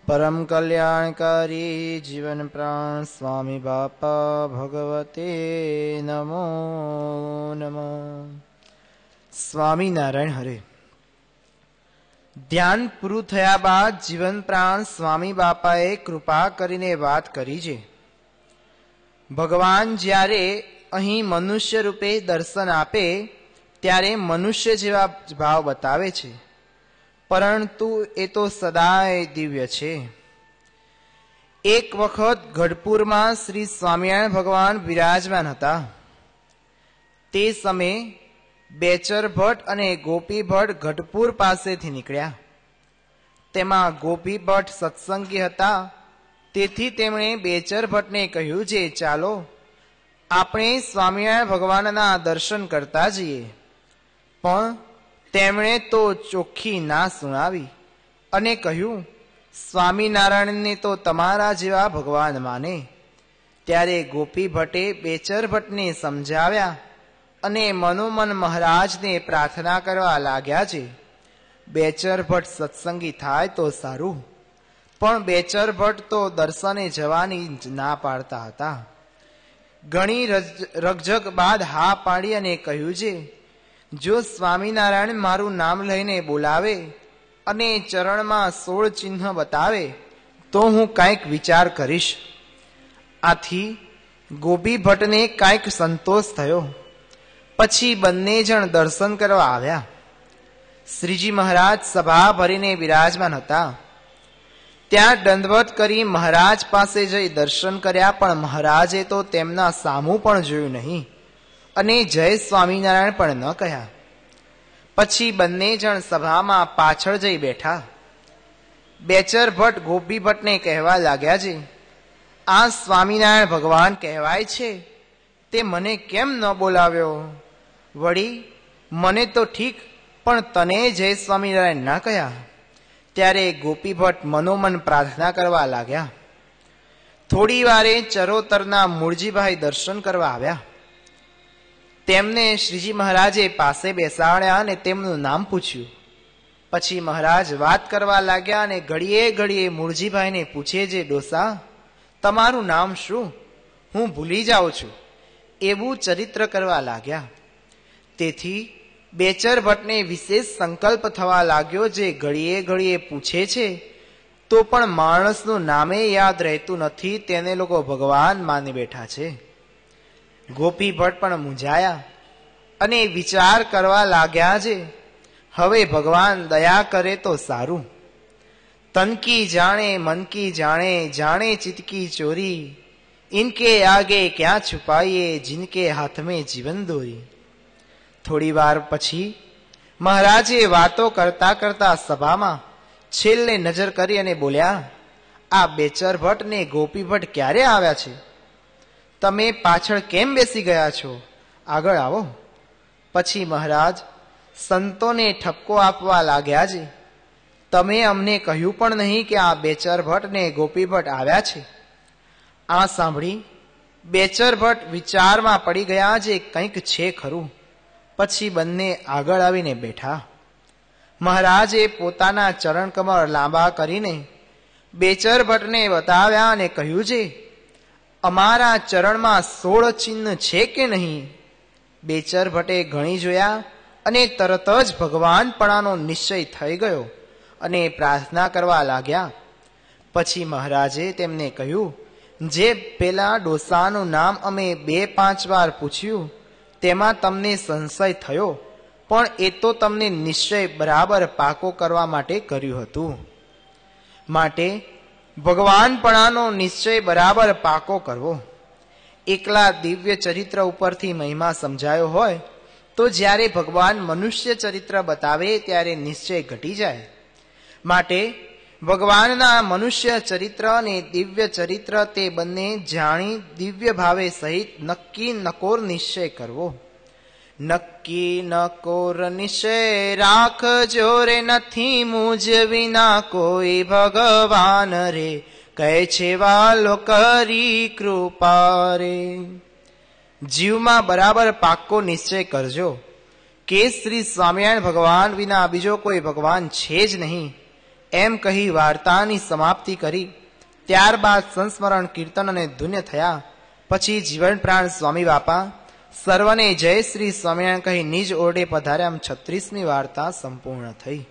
परम कल्याणकारी जीवन प्राण स्वामी बापा भगवते नमो नमः। स्वामीनारायण हरे। ધ્યાન પૂરું થયા બાદ જીવન પ્રાણ સ્વામી બાપાએ કૃપા કરીને વાત કરી છે, ભગવાન જ્યારે અહીં મનુષ્ય રૂપે દર્શન આપે ત્યારે મનુષ્ય જેવા ભાવ બતાવે છે, પરંતુ એ તો સદાય દિવ્ય છે. એક વખત ગઢપુરમાં શ્રી સ્વામિનારાયણ ભગવાન વિરાજમાન હતા. તે સમયે બેચર ભટ્ટ અને ગોપી ભટ્ટ ગઢપુર પાસેથી નીકળ્યા. તેમાં ગોપી ભટ્ટ સત્સંગી હતા, તેથી તેમણે બેચર ભટ્ટને કહ્યું છે, ચાલો આપણે સ્વામિનારાયણ ભગવાનના દર્શન કરતા જઈએ. પણ તેમણે તો ચોખ્ખી ના સુણાવી અને કહ્યું, સ્વામિનારાયણને તો તમારા જેવા ભગવાન માને. ત્યારે ગોપી ભટ્ટે બેચર ભટ્ટને સમજાવ્યા અને મનોમન મહારાજને પ્રાર્થના કરવા લાગ્યા છે, બેચર ભટ્ટ સત્સંગી થાય તો સારું. પણ બેચર ભટ્ટ તો દર્શને જવાની ના પાડતા હતા. ઘણી રકઝક બાદ હા પાડી અને કહ્યું છે, જો સ્વામિનારાયણ મારું નામ લઈને બોલાવે અને ચરણમાં 16 ચિહ્ન બતાવે તો હું કાંઈક વિચાર કરીશ. આથી ગોપી ભટ્ટને કાંઈક સંતોષ થયો. પછી બંને જણ દર્શન કરવા આવ્યા. શ્રીજી મહારાજ સભા ભરીને બિરાજમાન હતા. ત્યાં દંડવત કરી મહારાજ પાસે જઈ દર્શન કર્યા, પણ મહારાજે તો તેમના સામું પણ જોયું નહીં અને જય સ્વામિનારાયણ પણ ન કહ્યા. પછી બંને જણ સભામાં પાછળ જઈ બેઠા. બેચર ભટ્ટ ગોપી ભટ્ટને કહેવા લાગ્યા છે, આ સ્વામિનારાયણ ભગવાન કહેવાય છે, તે મને કેમ ન બોલાવ્યો? વળી મને તો ઠીક, પણ તને જય સ્વામિનારાયણ ના કહ્યા. ત્યારે ગોપી ભટ્ટ મનોમન પ્રાર્થના કરવા લાગ્યા. થોડી વારે ચરોતરના મૂળજીભાઈ દર્શન કરવા આવ્યા. તેમને શ્રીજી મહારાજે પાસે બેસાડ્યા અને તેમનું નામ પૂછ્યું. પછી મહારાજ વાત કરવા લાગ્યા અને ઘડીએ ઘડીએ મૂળજીભાઈને પૂછે છે, ડોસા તમારું નામ શું? હું ભૂલી જાઉં છું. એવું ચરિત્ર કરવા લાગ્યા. તેથી બેચર ભટ્ટને વિશેષ સંકલ્પ થવા લાગ્યો, જે ઘડીએ ઘડીએ પૂછે છે તો પણ માણસનું નામે યાદ રહેતું નથી, તેને લોકો ભગવાન માની બેઠા છે. ગોપી ભટ્ટ પણ મૂંઝાયા અને વિચાર કરવા લાગ્યા છે, હવે ભગવાન દયા કરે તો સારું. તન કી જાણે મન કી જાણે, જાણે ચિત્ત કી ચોરી, ઇનકે આગે ક્યાં છુપાઈએ, જિનકે હાથ મેં જીવન દોરી. થોડી વાર પછી મહારાજે વાતો કરતા કરતા સભામાં છેલ્લે નજર કરી અને બોલ્યા, આ બેચર ભટ્ટ ને ગોપી ભટ્ટ ક્યારે આવ્યા છે? તમે પાછળ કેમ બેસી ગયા છો? આગળ આવો. પછી મહારાજ સંતોને ઠપકો આપવા લાગ્યા છે, તમે અમને કહ્યું પણ નહીં કે આ બેચર ભટ્ટ ને ગોપી ભટ્ટ આવ્યા છે. આ સાંભળી બેચર ભટ્ટ વિચારમાં પડી ગયા છે, કંઈક છે ખરું. પછી બંને આગળ આવીને બેઠા. મહારાજે પોતાના ચરણ કમળ લાંબા કરીને બેચર ભટ્ટને બતાવ્યા અને કહ્યું છે, અમારા ચરણમાં 16 ચિહ્ન છે કે નહીં? બેચર ભટ્ટે ઘણી જોયા અને તરત જ ભગવાનપણાનો નિશ્ચય થઈ ગયો અને પ્રાર્થના કરવા લાગ્યા. પછી મહારાજે તેમને કહ્યું, જે પેલા ડોસાનું નામ અમે 2-5 વાર પૂછ્યું તેમાં તમને સંશય થયો, પણ એ તો તમને નિશ્ચય બરાબર પાકો કરવા માટે કર્યું હતું. માટે ભગવાનપણાનો નિશ્ચય બરાબર પાકો કરવો. એકલા દિવ્ય ચરિત્ર ઉપરથી મહિમા સમજાયો હોય તો જ્યારે ભગવાન મનુષ્ય ચરિત્ર બતાવે ત્યારે નિશ્ચય ઘટી જાય. માટે ભગવાનના મનુષ્ય ચરિત્ર અને દિવ્ય ચરિત્ર તે બંને જાણી દિવ્ય ભાવે સહિત નક્કી નકોર નિશ્ચય કરવો. નક્કી નકોર નિશ્ચય રાખજો રે, નથી મુજ વિના કોઈ ભગવાન રે, કહે છે વાલો કરી કૃપા રે. જીવમાં બરાબર પાક્કો નિશ્ચય કરજો કે શ્રી સ્વામિનારાયણ ભગવાન વિના બીજો કોઈ ભગવાન છે જ નહીં, એમ કહી વાર્તાની સમાપ્તિ કરી. ત્યારબાદ સંસ્મરણ કીર્તન અને ધુન્ય થયા. પછી જીવન પ્રાણ સ્વામી બાપા સર્વને જય શ્રી સ્વામિનારાયણ કહી નિજ ઓરડે પધાર્યા. 36મી વાર્તા સંપૂર્ણ થઈ.